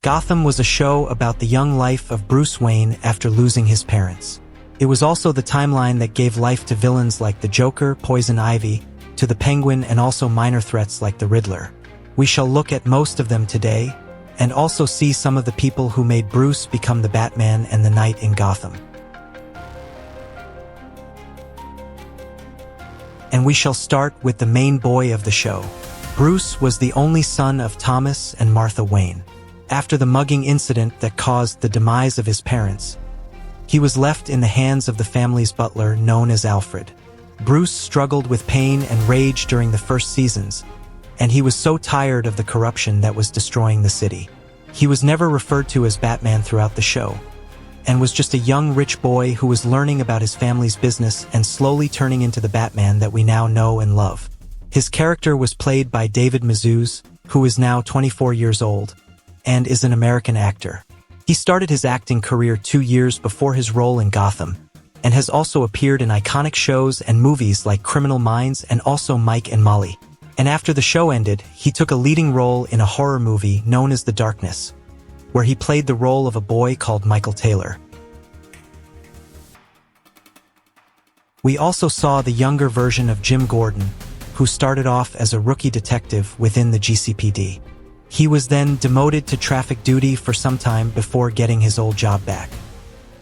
Gotham was a show about the young life of Bruce Wayne after losing his parents. It was also the timeline that gave life to villains like the Joker, Poison Ivy, to the Penguin, and also minor threats like the Riddler. We shall look at most of them today, and also see some of the people who made Bruce become the Batman and the Knight in Gotham. And we shall start with the main boy of the show. Bruce was the only son of Thomas and Martha Wayne. After the mugging incident that caused the demise of his parents, he was left in the hands of the family's butler known as Alfred. Bruce struggled with pain and rage during the first seasons, and he was so tired of the corruption that was destroying the city. He was never referred to as Batman throughout the show, and was just a young rich boy who was learning about his family's business and slowly turning into the Batman that we now know and love. His character was played by David Mazouz, who is now 24 years old, and is an American actor. He started his acting career 2 years before his role in Gotham, and has also appeared in iconic shows and movies like Criminal Minds and also Mike and Molly. And after the show ended, he took a leading role in a horror movie known as The Darkness, where he played the role of a boy called Michael Taylor. We also saw the younger version of Jim Gordon, who started off as a rookie detective within the GCPD. He was then demoted to traffic duty for some time before getting his old job back.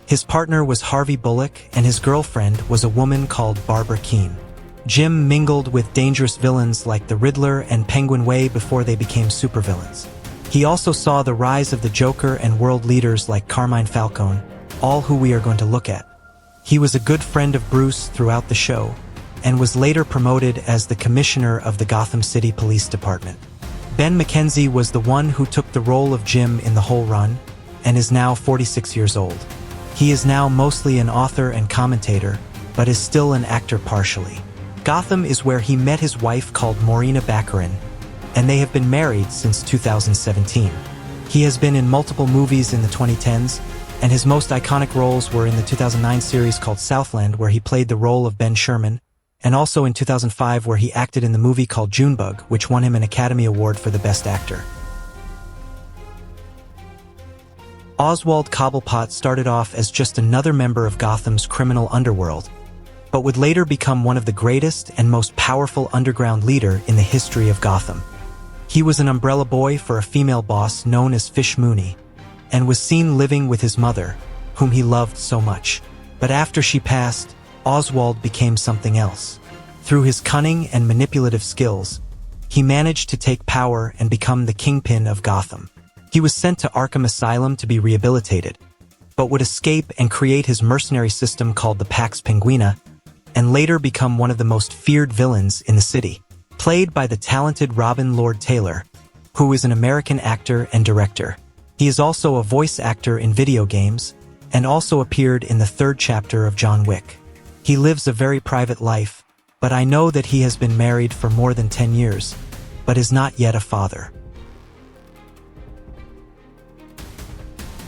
His partner was Harvey Bullock, and his girlfriend was a woman called Barbara Keene. Jim mingled with dangerous villains like the Riddler and Penguin way before they became supervillains. He also saw the rise of the Joker and world leaders like Carmine Falcone, all who we are going to look at. He was a good friend of Bruce throughout the show, and was later promoted as the commissioner of the Gotham City Police Department. Ben McKenzie was the one who took the role of Jim in the whole run, and is now 46 years old. He is now mostly an author and commentator, but is still an actor partially. Gotham is where he met his wife called Morena Baccarin, and they have been married since 2017. He has been in multiple movies in the 2010s, and his most iconic roles were in the 2009 series called Southland, where he played the role of Ben Sherman, and also in 2005 where he acted in the movie called Junebug, which won him an Academy Award for the Best Actor. Oswald Cobblepot started off as just another member of Gotham's criminal underworld, but would later become one of the greatest and most powerful underground leader in the history of Gotham. He was an umbrella boy for a female boss known as Fish Mooney, and was seen living with his mother, whom he loved so much. But after she passed, Oswald became something else. Through his cunning and manipulative skills, he managed to take power and become the kingpin of Gotham. He was sent to Arkham Asylum to be rehabilitated, but would escape and create his mercenary system called the Pax Penguina, and later become one of the most feared villains in the city. Played by the talented Robin Lord Taylor, who is an American actor and director. He is also a voice actor in video games, and also appeared in the 3rd chapter of John Wick. He lives a very private life, but I know that he has been married for more than 10 years, but is not yet a father.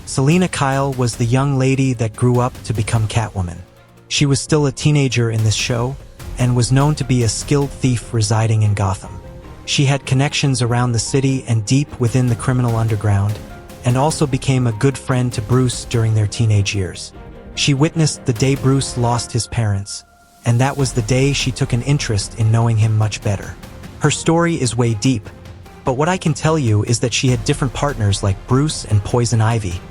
Selina Kyle was the young lady that grew up to become Catwoman. She was still a teenager in this show, and was known to be a skilled thief residing in Gotham. She had connections around the city and deep within the criminal underground, and also became a good friend to Bruce during their teenage years. She witnessed the day Bruce lost his parents, and that was the day she took an interest in knowing him much better. Her story is way deep, but what I can tell you is that she had different partners like Bruce and Poison Ivy,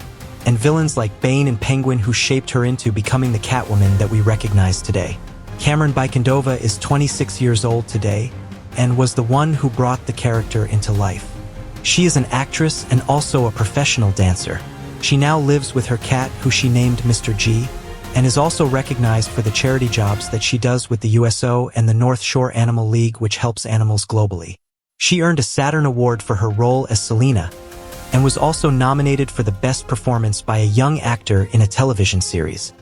and villains like Bane and Penguin who shaped her into becoming the Catwoman that we recognize today. Cameron Bykendova is 26 years old today, and was the one who brought the character into life. She is an actress and also a professional dancer. She now lives with her cat, who she named Mr. G, and is also recognized for the charity jobs that she does with the USO and the North Shore Animal League, which helps animals globally. She earned a Saturn Award for her role as Selina, and was also nominated for the best performance by a young actor in a television series.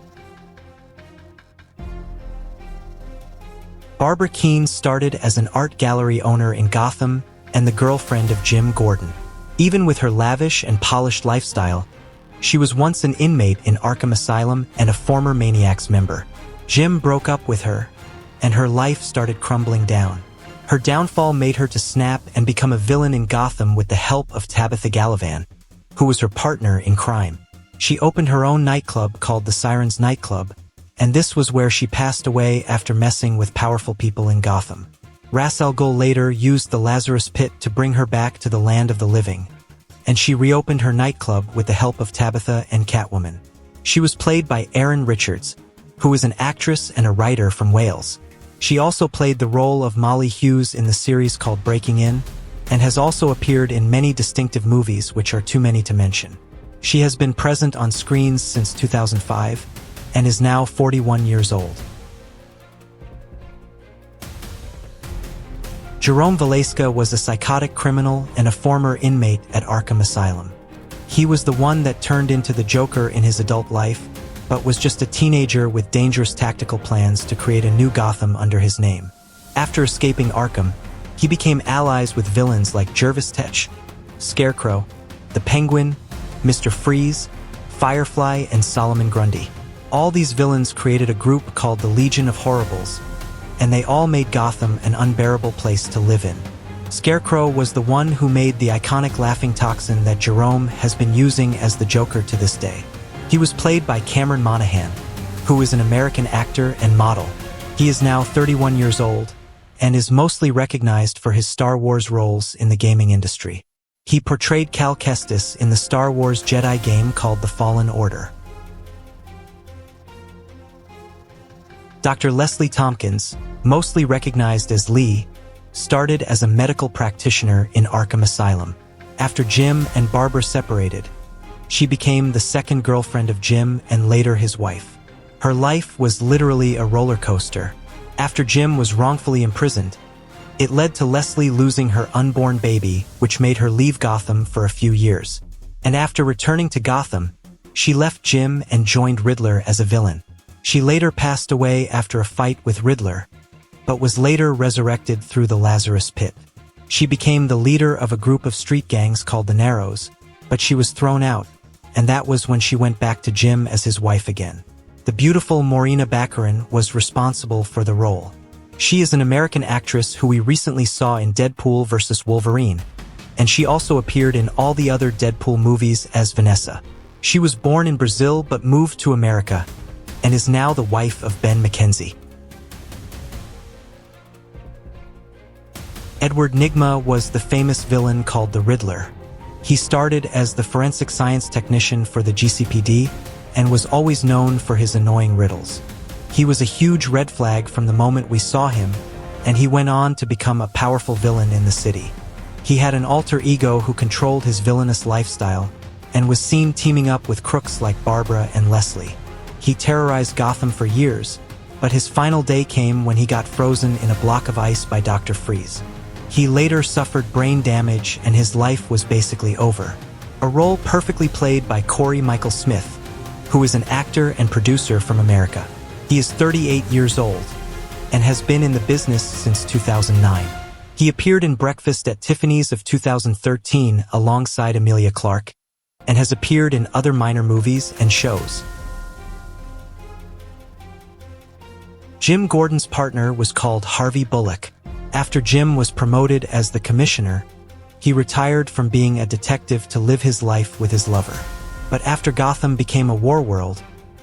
Barbara Keene started as an art gallery owner in Gotham and the girlfriend of Jim Gordon. Even with her lavish and polished lifestyle, she was once an inmate in Arkham Asylum and a former Maniacs member. Jim broke up with her, and her life started crumbling down. Her downfall made her to snap and become a villain in Gotham with the help of Tabitha Gallivan, who was her partner in crime. She opened her own nightclub called the Sirens Nightclub, and this was where she passed away after messing with powerful people in Gotham. Ra's al Ghul later used the Lazarus Pit to bring her back to the land of the living, and she reopened her nightclub with the help of Tabitha and Catwoman. She was played by Erin Richards, who is an actress and a writer from Wales. She also played the role of Molly Hughes in the series called Breaking In, and has also appeared in many distinctive movies which are too many to mention. She has been present on screens since 2005, and is now 41 years old. Jerome Valeska was a psychotic criminal and a former inmate at Arkham Asylum. He was the one that turned into the Joker in his adult life, but was just a teenager with dangerous tactical plans to create a new Gotham under his name. After escaping Arkham, he became allies with villains like Jervis Tetch, Scarecrow, the Penguin, Mr. Freeze, Firefly, and Solomon Grundy. All these villains created a group called the Legion of Horribles, and they all made Gotham an unbearable place to live in. Scarecrow was the one who made the iconic laughing toxin that Jerome has been using as the Joker to this day. He was played by Cameron Monaghan, who is an American actor and model. He is now 31 years old, and is mostly recognized for his Star Wars roles in the gaming industry. He portrayed Cal Kestis in the Star Wars Jedi game called The Fallen Order. Dr. Leslie Tompkins, mostly recognized as Lee, started as a medical practitioner in Arkham Asylum. After Jim and Barbara separated, she became the second girlfriend of Jim and later his wife. Her life was literally a roller coaster. After Jim was wrongfully imprisoned, it led to Leslie losing her unborn baby, which made her leave Gotham for a few years. And after returning to Gotham, she left Jim and joined Riddler as a villain. She later passed away after a fight with Riddler, but was later resurrected through the Lazarus Pit. She became the leader of a group of street gangs called the Narrows, but she was thrown out, and that was when she went back to Jim as his wife again. The beautiful Morena Baccarin was responsible for the role. She is an American actress who we recently saw in Deadpool vs. Wolverine, and she also appeared in all the other Deadpool movies as Vanessa. She was born in Brazil but moved to America, and is now the wife of Ben McKenzie. Edward Nygma was the famous villain called the Riddler. He started as the forensic science technician for the GCPD and was always known for his annoying riddles. He was a huge red flag from the moment we saw him, and he went on to become a powerful villain in the city. He had an alter ego who controlled his villainous lifestyle and was seen teaming up with crooks like Barbara and Leslie. He terrorized Gotham for years, but his final day came when he got frozen in a block of ice by Dr. Freeze. He later suffered brain damage and his life was basically over. A role perfectly played by Corey Michael Smith, who is an actor and producer from America. He is 38 years old and has been in the business since 2009. He appeared in Breakfast at Tiffany's of 2013 alongside Emilia Clarke, and has appeared in other minor movies and shows. Jim Gordon's partner was called Harvey Bullock. After Jim was promoted as the commissioner, he retired from being a detective to live his life with his lover. But after Gotham became a war world,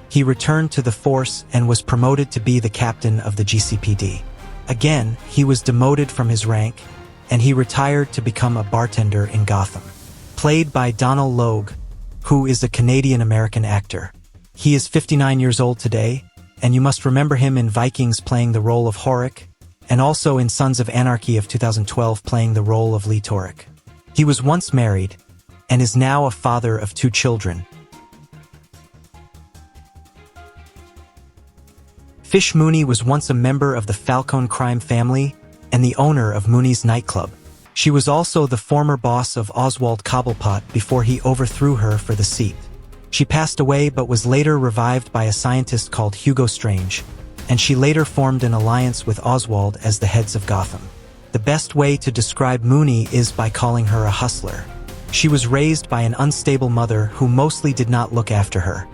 he returned to the force and was promoted to be the captain of the GCPD. Again, he was demoted from his rank, and he retired to become a bartender in Gotham. Played by Donald Logue, who is a Canadian-American actor. He is 59 years old today, and you must remember him in Vikings playing the role of Horik, and also in Sons of Anarchy of 2012 playing the role of Lee Torek. He was once married, and is now a father of 2 children. Fish Mooney was once a member of the Falcone crime family and the owner of Mooney's nightclub. She was also the former boss of Oswald Cobblepot before he overthrew her for the seat. She passed away but was later revived by a scientist called Hugo Strange, and she later formed an alliance with Oswald as the heads of Gotham. The best way to describe Mooney is by calling her a hustler. She was raised by an unstable mother who mostly did not look after her,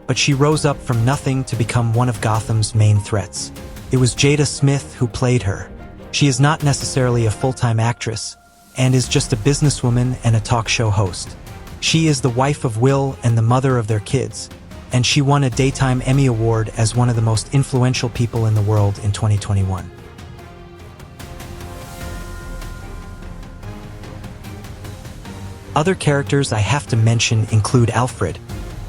but she rose up from nothing to become one of Gotham's main threats. It was Jada Smith who played her. She is not necessarily a full-time actress, and is just a businesswoman and a talk show host. She is the wife of Will and the mother of their kids, and she won a Daytime Emmy Award as one of the most influential people in the world in 2021. Other characters I have to mention include Alfred,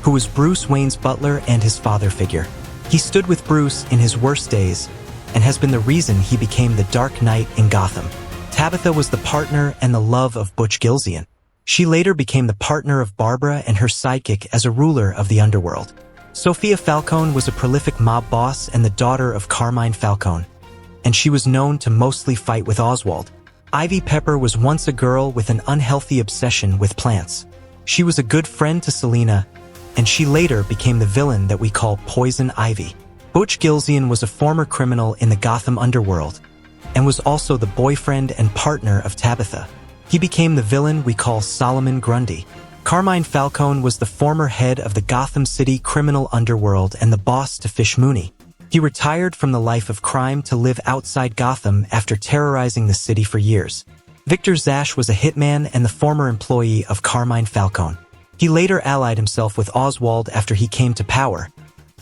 who was Bruce Wayne's butler and his father figure. He stood with Bruce in his worst days and has been the reason he became the Dark Knight in Gotham. Tabitha was the partner and the love of Butch Gilzean. She later became the partner of Barbara and her sidekick as a ruler of the underworld. Sophia Falcone was a prolific mob boss and the daughter of Carmine Falcone, and she was known to mostly fight with Oswald. Ivy Pepper was once a girl with an unhealthy obsession with plants. She was a good friend to Selina, and she later became the villain that we call Poison Ivy. Butch Gilzean was a former criminal in the Gotham underworld, and was also the boyfriend and partner of Tabitha. He became the villain we call Solomon Grundy. Carmine Falcone was the former head of the Gotham City criminal underworld and the boss to Fish Mooney. He retired from the life of crime to live outside Gotham after terrorizing the city for years. Victor Zash was a hitman and the former employee of Carmine Falcone. He later allied himself with Oswald after he came to power,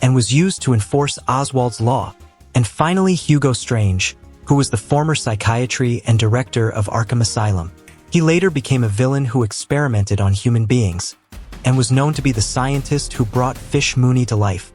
and was used to enforce Oswald's law. And finally, Hugo Strange, who was the former psychiatry and director of Arkham Asylum. He later became a villain who experimented on human beings, and was known to be the scientist who brought Fish Mooney to life.